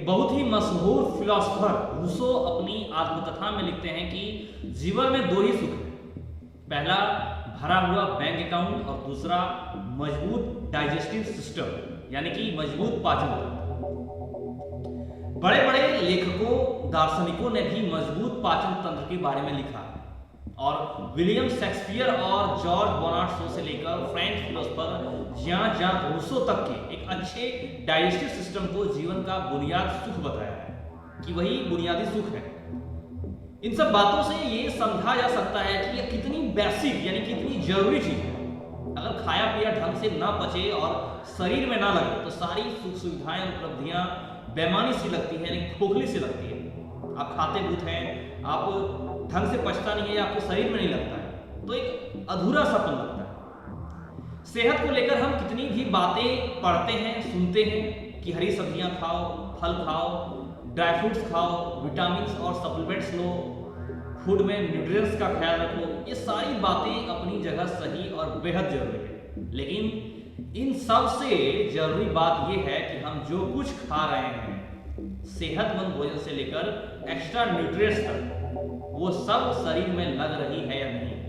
एक बहुत ही मशहूर फिलोसोफर रूसो अपनी आत्मकथा में लिखते हैं कि जीवन में दो ही सुख हैं, पहला भरा हुआ बैंक अकाउंट और दूसरा मजबूत डाइजेस्टिव सिस्टम यानी कि मजबूत पाचन तंत्र। बड़े बड़े लेखकों दार्शनिकों ने भी मजबूत पाचन तंत्र के बारे में लिखा और विलियम शेक्सपियर और जॉर्ज बर्नार्ड शॉ से लेकर French philosopher Jean Jacques Rousseau तक के एक अच्छे डाइजेस्टिव सिस्टम को जीवन का बुनियाद सुख बताया है कि वही बुनियादी सुख है। इन सब बातों से ये समझा जा सकता है कि यह कितनी बेसिक यानी कितनी जरूरी चीज है। अगर खाया पिया ढंग से ना पचे और शरीर में ना लगे तो सारी सुख सुविधाएं उपलब्धियां बेमानी सी लगती है, यानी खोखली सी लगती है। आप खाते भूत हैं, आप ढंग से पचता नहीं है, आपके शरीर में नहीं लगता है, तो एक अधूरा सपन लगता है। सेहत को लेकर हम कितनी भी बातें पढ़ते हैं, सुनते हैं कि हरी सब्जियां खाओ, फल खाओ, ड्राई फ्रूट्स खाओ, विटामिन और सप्लीमेंट्स लो, फूड में न्यूट्रिएंट्स का ख्याल रखो। ये सारी बातें अपनी जगह सही और बेहद जरूरी है, लेकिन इन सब से जरूरी बात यह है कि हम जो कुछ खा रहे हैं, सेहतमंद भोजन से लेकर एक्स्ट्रा न्यूट्रिएंट्स तक, वो सब शरीर में लग रही है या नहीं।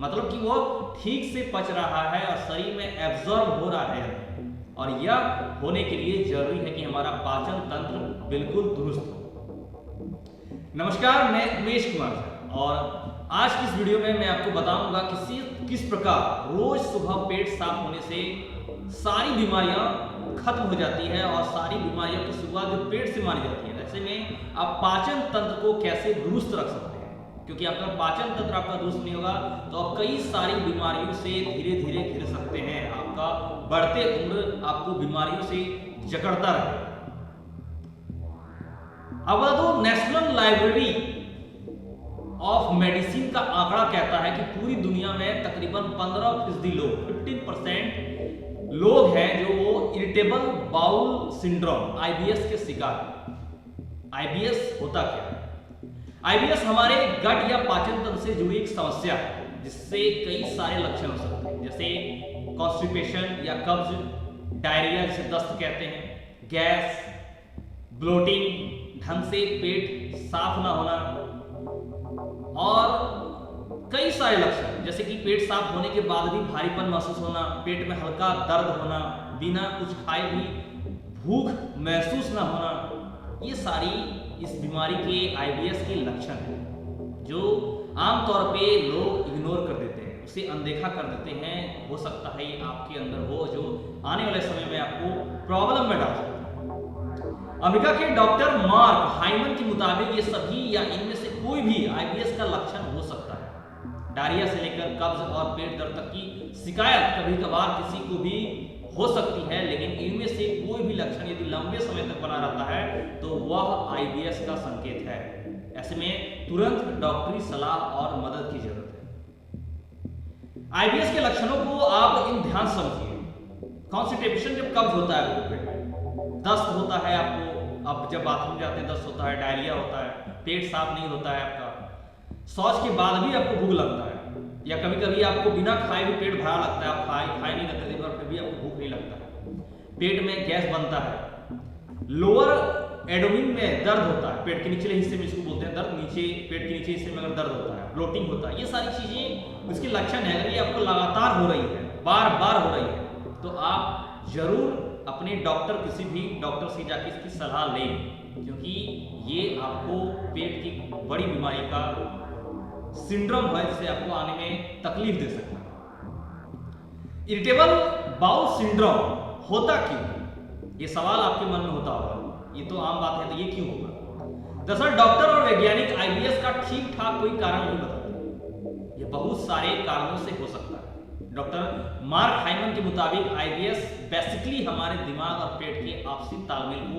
मतलब कि वो ठीक से पच रहा है और शरीर में एब्जॉर्ब हो रहा है या नहीं। और यह होने के लिए जरूरी है कि हमारा पाचन तंत्र बिल्कुल दुरुस्त हो। नमस्कार, मैं उमेश कुमार और आज की इस वीडियो में मैं आपको बताऊंगा कि किस प्रकार रोज सुबह पेट साफ होने से सारी बीमारियां खत्म हो जाती है और सारी बीमारियों की शुरुआत जो पेट से मानी जाती है। ऐसे में आप पाचन तंत्र को कैसे दुरुस्त रख सकते हैं, क्योंकि आपका पाचन तंत्र आपका दुरुस्त नहीं होगा तो आप कई सारी बीमारियों से धीरे धीरे घिर सकते हैं। आपका बढ़ते उम्र आपको बीमारियों से जकड़ता रहेगा। अब तो नेशनल लाइब्रेरी ऑफ मेडिसिन का आंकड़ा कहता है कि पूरी दुनिया में तकरीबन 15% लोग 15% लोग हैं जो वो इरिटेबल बाउल सिंड्रोम आईबीएस के शिकार हैं। आईबीएस होता क्या है? आईबीएस हमारे गट या पाचन तंत्र से जुड़ी एक समस्या है जिससे कई सारे लक्षण हो सकते हैं, जैसे कॉन्स्टिपेशन या कब्ज, डायरिया जिसे दस्त कहते हैं, गैस, ब्लोटिंग, ढंग से पेट साफ ना होना और कई सारे लक्षण जैसे कि पेट साफ होने के बाद भी भारीपन महसूस होना, पेट में हल्का दर्द होना, बिना कुछ खाए भी भूख महसूस ना होना। ये सारी इस बीमारी के आईबीएस के लक्षण हैं जो आमतौर पे लोग इग्नोर कर देते हैं, उसे अनदेखा कर देते हैं। हो सकता है आपके अंदर हो जो आने वाले समय में आपको प्रॉब्लम में डाल सकता है। अमेरिका के डॉक्टर मार्क हाइमन के मुताबिक ये सभी या इनमें से कोई भी आईबीएस का लक्षण हो सकता है। डायरिया से लेकर कब्ज और पेट दर्द तक की शिकायत कभी कभार किसी को भी हो सकती है, लेकिन इनमें से कोई भी लक्षण यदि लंबे समय तक बना रहता है तो वह आईबीएस का संकेत है। ऐसे में तुरंत डॉक्टरी सलाह और मदद की जरूरत है। आईबीएस के लक्षणों को आप इन ध्यान समझिए। कॉन्स्टिपेशन जब कब्ज होता है आपको पेट में, दस्त होता है आपको, आप जब बाथरूम जाते हैं दस्त होता है, डायरिया होता है, पेट साफ नहीं होता है आपका, शौच के बाद भी आपको भूख लगता है या कभी कभी आपको बिना खाए भी पेट भरा लगता है, आप खाए नहीं लगते दिन भर फिर भी आपको भूख नहीं लगता है, पेट में गैस बनता है, लोअर एडोमिन में दर्द होता है, पेट के निचले हिस्से में इसको बोलते हैं दर्द, नीचे पेट के नीचे हिस्से में अगर दर्द होता है, ब्लोटिंग होता है, ये सारी चीजें इसके लक्षण है। अगर ये आपको लगातार हो रही है, बार बार हो रही है, तो आप जरूर अपने डॉक्टर किसी भी डॉक्टर से जाके इसकी सलाह लें, क्योंकि ये आपको पेट की बड़ी बीमारी का सिंड्रोम है जिसे आपको आने में तकलीफ दे सकता है। इरिटेबल बाउल सिंड्रोम होता क्यों? ये सवाल आपके मन में होता होगा। ये तो आम बात है, तो ये क्यों होगा? दरअसल डॉक्टर और वैज्ञानिक आईबीएस का ठीक ठाक कोई कारण नहीं बताते। ये बहुत सारे कारणों से हो सकता है। डॉक्टर मार्क हाइमन के मुताबिक आईबीएस बेसिकली हमारे दिमाग और पेट के आपसी तालमेल को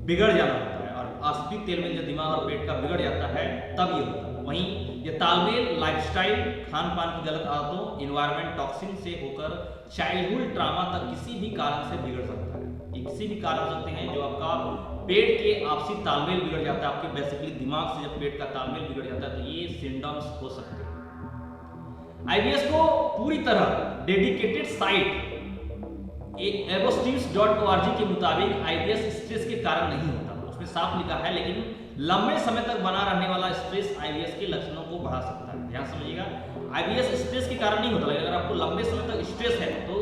बिगड़ जाना होता है, और आपसी तालमेल जब दिमाग और पेट का बिगड़ जाता है तब ये होता है। वहीं ये तालमेल लाइफस्टाइल, खान पान की गलत आदतों, इन्वायरमेंट, टॉक्सिन से होकर चाइल्डहुड ट्रॉमा तक किसी भी कारण से बिगड़ सकता है। ये किसी भी कारण हो सकते हैं जो आपका पेट के आपसी तालमेल बिगड़ जाता है, आपके बेसिकली दिमाग से जब पेट का तालमेल बिगड़ जाता है तो ये सिम्टम्स हो सकते हैं। आईबीएस को पूरी तरह डेडिकेटेड साइट एगोस्टिव्स.org के मुताबिक आईबीएस स्ट्रेस के कारण नहीं होता। इसमें साफ लिखा है, लेकिन लंबे समय तक बना रहने वाला स्ट्रेस आईबीएस के लक्षणों को बढ़ा सकता है। ध्यान समझिएगा, आईबीएस स्ट्रेस के कारण नहीं होता, लेकिन अगर आपको लंबे समय तक स्ट्रेस है तो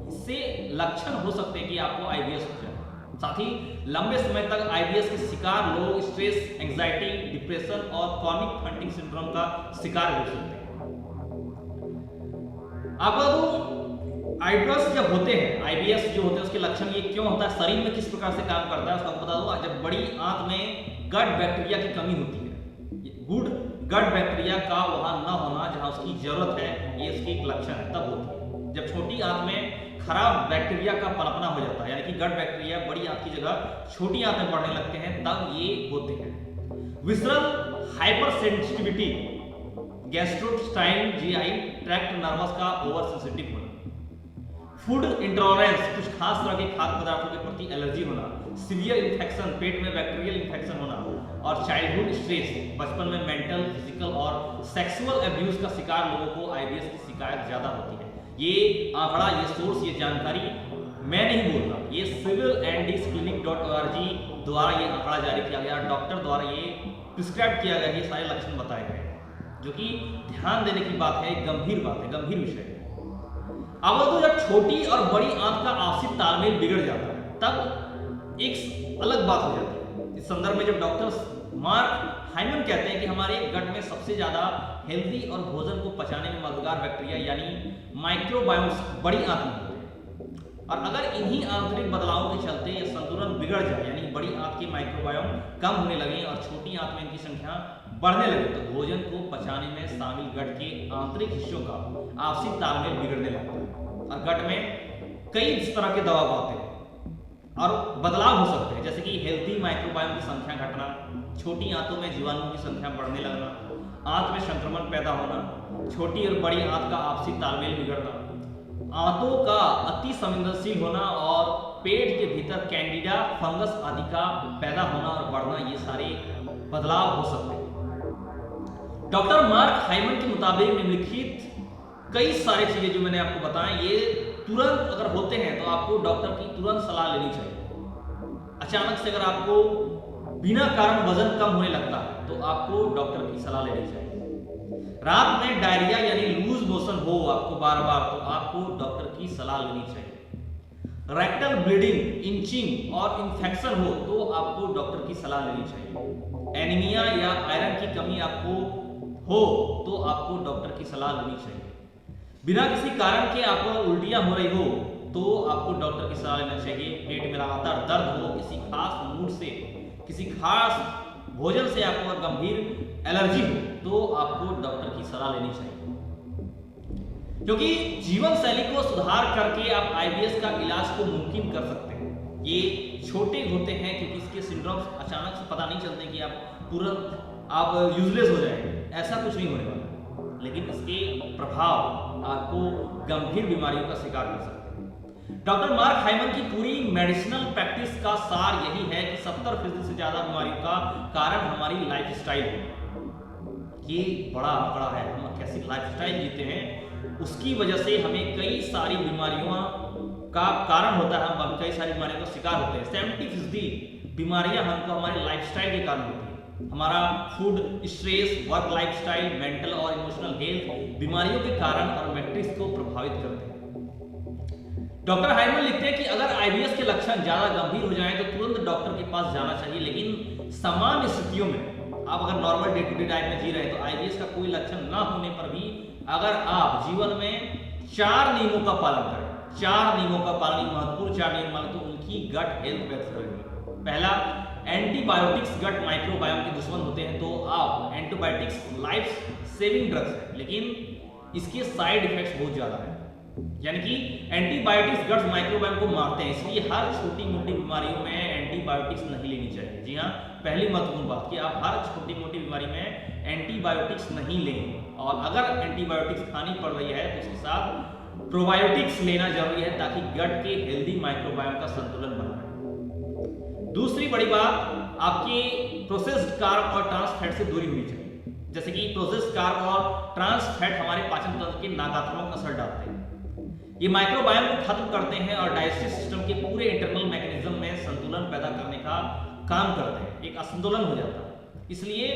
इससे लक्षण हो सकते हैं कि आपको आईबीएस हो जाए। साथ ही लंबे समय तक आईबीएस के शिकार लोग स्ट्रेस, एंजाइटी, डिप्रेशन और क्रॉनिक फंटिंग सिंड्रोम का शिकार हो सकते हैं। आपको आईबीएस जब होते हैं, आईबीएस जो होते हैं उसके लक्षण ये क्यों होता है, शरीर में किस प्रकार से काम करता है उसको बता दूं। जब बड़ी आंत में गट बैक्टीरिया की कमी होती है, गुड गट बैक्टीरिया का वहां न होना जहां उसकी जरूरत है, ये इसके एक लक्षण है, तब होती है। जब छोटी आंत में खराब बैक्टीरिया का पनपना हो जाता है, यानी कि गट बैक्टीरिया बड़ी आंत की जगह छोटी आंत में बढ़ने लगते हैं, तब ये होते हैं। Visceral hyper sensitivity, gastrointestinal GI tract nervous का ओवर सेंसिटिव होना, फूड इंटॉलरेंस, कुछ खास तरह के खाद्य पदार्थों के प्रति एलर्जी होना, सीवियर इन्फेक्शन, पेट में बैक्टीरियल इन्फेक्शन होना, और चाइल्डहुड स्ट्रेस, बचपन में मेंटल, फिजिकल और सेक्सुअल अब्यूज का शिकार लोगों को आईबीएस की शिकायत ज्यादा होती है। ये आंकड़ा, ये सोर्स, ये जानकारी मैं नहीं बोल रहा, ये civilandisclinic.org द्वारा ये आंकड़ा जारी किया गया, डॉक्टर द्वारा ये प्रिस्क्राइब किया गया, ये सारे लक्षण बताए गए, जो कि ध्यान देने की बात है, गंभीर बात है, गंभीर विषय है। अब तो जब छोटी और बड़ी आंत का आपसी तालमेल बिगड़ जाता है, तब एक अलग बात हो जाती है। इस संदर्भ में जब डॉक्टर मार्क हाइमन कहते हैं कि हमारे गट में सबसे ज्यादा हेल्दी और भोजन को पचाने में मददगार बैक्टीरिया यानी माइक्रोबायोम्स बड़ी आंत में होते हैं, और अगर इन्हीं आंतरिक बदलावों के चलते ये संतुलन बिगड़ जाए, यानी बड़ी आंत के माइक्रोबायोम कम होने लगे और छोटी आंत में इनकी संख्या बढ़ने लगे, तो भोजन को पचाने में शामिल गट के आंतरिक हिस्सों का आपसी तालमेल बिगड़ने लगता है, और गट में कई इस तरह के दबाव आते हैं और बदलाव हो सकते हैं, जैसे कि हेल्दी माइक्रोबायोम की संख्या घटना, छोटी आंतों में जीवाणुओं की संख्या बढ़ने लगना, आंत में संक्रमण पैदा होना, छोटी और बड़ी आंत का आपसी तालमेल बिगड़ना, आंतों का अति संवेदनशील होना और पेट के भीतर कैंडिडा, फंगस आदि का पैदा होना और बढ़ना, ये सारे बदलाव हो सकते हैं। डॉक्टर मार्क हाइमन के मुताबिक निम्नलिखित कई सारी चीजें जो मैंने आपको बताएं, ये तुरंत अगर होते हैं तो आपको डॉक्टर की तुरंत सलाह लेनी चाहिए। अचानक से अगर आपको बिना कारण वजन कम होने लगता है तो आपको डॉक्टर की सलाह लेनी चाहिए। रात में डायरिया यानी लूज मोशन हो आपको बार बार, तो आपको डॉक्टर की सलाह लेनी चाहिए। रेक्टल ब्लीडिंग, इंचिंग और इन्फेक्शन हो तो आपको डॉक्टर की सलाह लेनी चाहिए। एनीमिया या आयरन की कमी आपको हो तो आपको डॉक्टर की सलाह लेनी चाहिए। बिना किसी कारण के आपको उल्टियां हो रही हो तो आपको डॉक्टर की सलाह लेना चाहिए। पेट में लगातार दर्द हो, किसी खास मूड से, किसी खास भोजन से आपको गंभीर एलर्जी हो तो आपको डॉक्टर की सलाह लेनी चाहिए, क्योंकि जीवन शैली को सुधार करके आप आईबीएस का इलाज को मुमकिन कर सकते हैं। ये छोटे होते हैं क्योंकि इसके सिंड्रोम्स अचानक से पता नहीं चलते कि आप तुरंत आप यूजलेस हो जाएंगे, ऐसा कुछ नहीं होने वाला, लेकिन इसके प्रभाव आपको गंभीर बीमारियों का शिकार कर सकते हैं। डॉक्टर मार्क हाइमन की पूरी मेडिसिनल प्रैक्टिस का सार यही है कि 70% से ज्यादा बीमारियों का कारण हमारी लाइफस्टाइल है। ये बड़ा आंकड़ा है, हम कैसी लाइफस्टाइल जीते हैं उसकी वजह से हमें कई सारी बीमारियों का कारण होता है, हम कई सारी बीमारियों का शिकार होते हैं। 70% बीमारियां हमको हमारे लाइफस्टाइल के कारण होती है। हमारा food, stress, work lifestyle, mental और इमोशनल हेल्थ बीमारियों के कारण और मैट्रिक्स को प्रभावित करते हैं। डॉक्टर हाइमन लिखते हैं कि अगर आईबीएस के लक्षण ज्यादा गंभीर हो जाएं तो तुरंत डॉक्टर के पास जाना चाहिए, लेकिन सामान्य स्थितियों में आप अगर normal day to day life में जी रहे हैं तो आईबीएस का कोई लक्षण ना होने पर भी अगर आप जीवन में 4 नियमों का पालन करें, 4 नियमों का पालन, महत्वपूर्ण 4 नियम माने तो उनकी गट हेल्थ बेहतर रहेगी। पहला, एंटीबायोटिक्स गट माइक्रोबायोम के दुश्मन होते हैं, तो आप एंटीबायोटिक्स लाइफ सेविंग ड्रग्स है, लेकिन इसके साइड इफेक्ट्स बहुत ज्यादा है, यानी कि एंटीबायोटिक्स गट माइक्रोबायोम को मारते हैं, इसलिए हर छोटी मोटी बीमारियों में एंटीबायोटिक्स नहीं लेनी चाहिए। जी हाँ, पहली महत्वपूर्ण बात कि आप हर छोटी मोटी बीमारी में एंटीबायोटिक्स नहीं लें, और अगर एंटीबायोटिक्स खानी पड़ रही है तो उसके साथ प्रोबायोटिक्स लेना जरूरी है ताकि गट के हेल्दी माइक्रोबायोम का संतुलन बना रहे। दूसरी बड़ी बात, आपके प्रोसेस्ड कार्ब और ट्रांस फैट से दूरी होनी चाहिए, जैसे कि प्रोसेस्ड कार्ब और ट्रांस फैट हमारे पाचन तंत्र के नकारात्मक असर डालते हैं। ये माइक्रोबायोम को खत्म करते हैं और डाइजेस्टिव सिस्टम के पूरे इंटरनल मैकेनिज्म में संतुलन पैदा करने का काम करते हैं, एक असंतुलन हो जाता है। इसलिए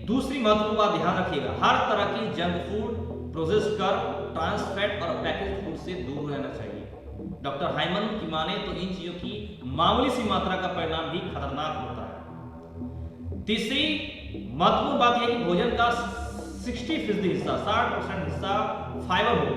दूसरी महत्वपूर्ण बात ध्यान रखिएगा, हर तरह की junk food, processed carb, trans fat और पैकेज फूड से दूर रहना चाहिए। डॉक्टर हाइमन की माने तो इन चीजों की मामूली सी मात्रा का परिणाम भी खतरनाक होता है। तीसरी महत्वपूर्ण बात यह कि भोजन का 60% हिस्सा, 60% हिस्सा फाइबर हो,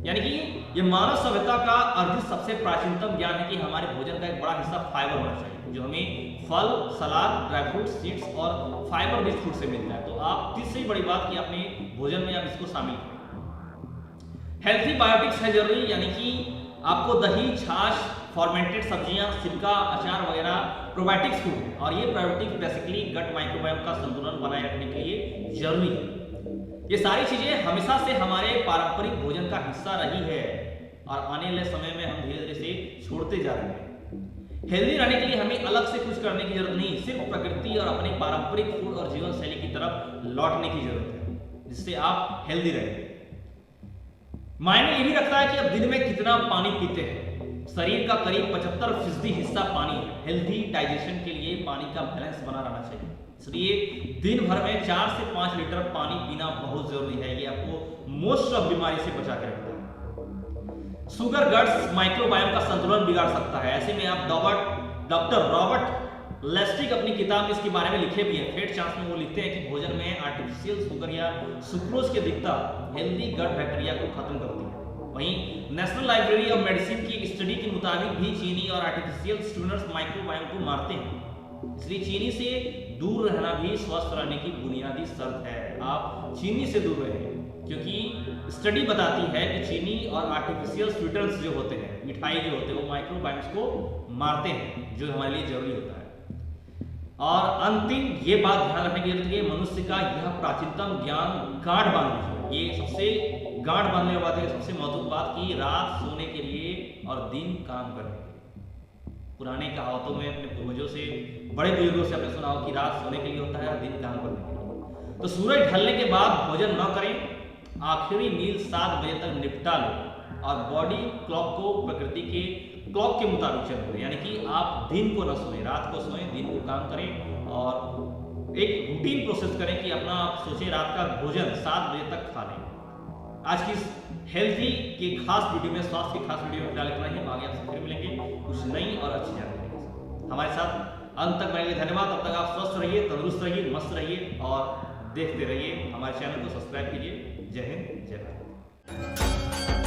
यानी कि ये मानव सभ्यता का अर्जित सबसे प्राचीनतम ज्ञान है कि हमारे भोजन का एक बड़ा हिस्सा फाइबर होना चाहिए, जो हमें फल, सलाद, ड्राई फ्रूट, सीड्स और फाइबर रिच फूड से मिलता है। तो आप तीसरी बड़ी बात कि अपने भोजन में आप इसको शामिल करें। हेल्थी बायोटिक्स है जरूरी, यानी कि आपको दही, छाछ, फॉर्मेंटेड सब्जियां, सिरका, अचार वगैरह प्रोबायोटिक्स फूड है, और ये प्रोबायोटिक्स बेसिकली गट माइक्रोबायोम का संतुलन बनाए रखने के लिए जरूरी है। ये सारी चीजें हमेशा से हमारे पारंपरिक भोजन का हिस्सा रही है और आने वाले समय में हम धीरे धीरे से छोड़ते जा रहे हैं। हेल्दी रहने के लिए हमें अलग से कुछ करने की जरूरत नहीं, सिर्फ प्रकृति और अपने पारंपरिक फूड और जीवन शैली की तरफ लौटने की जरूरत है, जिससे आप हेल्दी रहेंगे। मायने ये भी रखता है कि आप दिन में कितना पानी पीते हैं। शरीर का करीब 75% हिस्सा पानी है। हेल्दी डाइजेशन के लिए पानी का बैलेंस बना रहना चाहिए, इसलिए दिन भर में 4 से 5 लीटर पानी पीना बहुत जरूरी है। ये आपको मोस्ट ऑफ बीमारी से बचा के रखता है। शुगर गट्स माइक्रोबायोम का संतुलन बिगाड़ सकता है। ऐसे में आप डॉक्टर रॉबर्ट लेस्टिक अपनी किताब में इसके बारे में लिखे भी हैं। फेट चांस में वो लिखते हैं कि भोजन में आर्टिफिशियल शुगर या सुक्रोज की अधिकता हेल्दी गट बैक्टीरिया को खत्म करती है। वहीं नेशनल लाइब्रेरी ऑफ मेडिसिन की एक स्टडी के मुताबिक भी चीनी और आर्टिफिशियल स्वीटनर्स माइक्रोबायोम को मारते हैं। इसलिए चीनी से दूर रहना भी स्वस्थ रहने की बुनियादी शर्त है। आप चीनी से दूर रहें, क्योंकि स्टडी बताती है कि चीनी और आर्टिफिशियल स्वीटनर्स जो होते हैं, मिठाई जो होते हैं, वो माइक्रोबायोम्स को मारते हैं, जो हमारे लिए जरूरी होता है। और अंतिम ये बात ध्यान रखने की जरूरत है, मनुष्य का यह प्राचीनतम ज्ञान गांठ बांध लीजिए। ये सबसे गांठ बांधने वाली बात है, सबसे महत्वपूर्ण बात की रात सोने के लिए और दिन काम करने के लिए। पुराने कहावतों में अपने पूर्वजों से, बड़े बुजुर्गों से आपने सुना हो कि रात सोने के लिए होता है, दिन काम करने के लिए। तो सूरज ढलने के बाद भोजन न करें, आखिरी मील 7 बजे तक निपटा लो और बॉडी क्लॉक को प्रकृति के क्लॉक के मुताबिक चलो, यानी कि आप दिन को न सोएं, रात को सोएं, दिन को काम करें और एक रूटीन प्रोसेस करें कि अपना आप सोचें रात का भोजन 7 बजे तक खा लें। आज की हेल्थी की खास वीडियो में, स्वास्थ्य की खास वीडियो में फिलहाल इतना ही। आगे आपसे फिर मिलेंगे कुछ नई और अच्छी जानकारी। हमारे साथ अंत तक बने लिए धन्यवाद। तब तक आप स्वस्थ रहिए, तंदुरुस्त रहिए, मस्त रहिए और देखते रहिए। हमारे चैनल को सब्सक्राइब कीजिए। जय हिंद, जय भारत।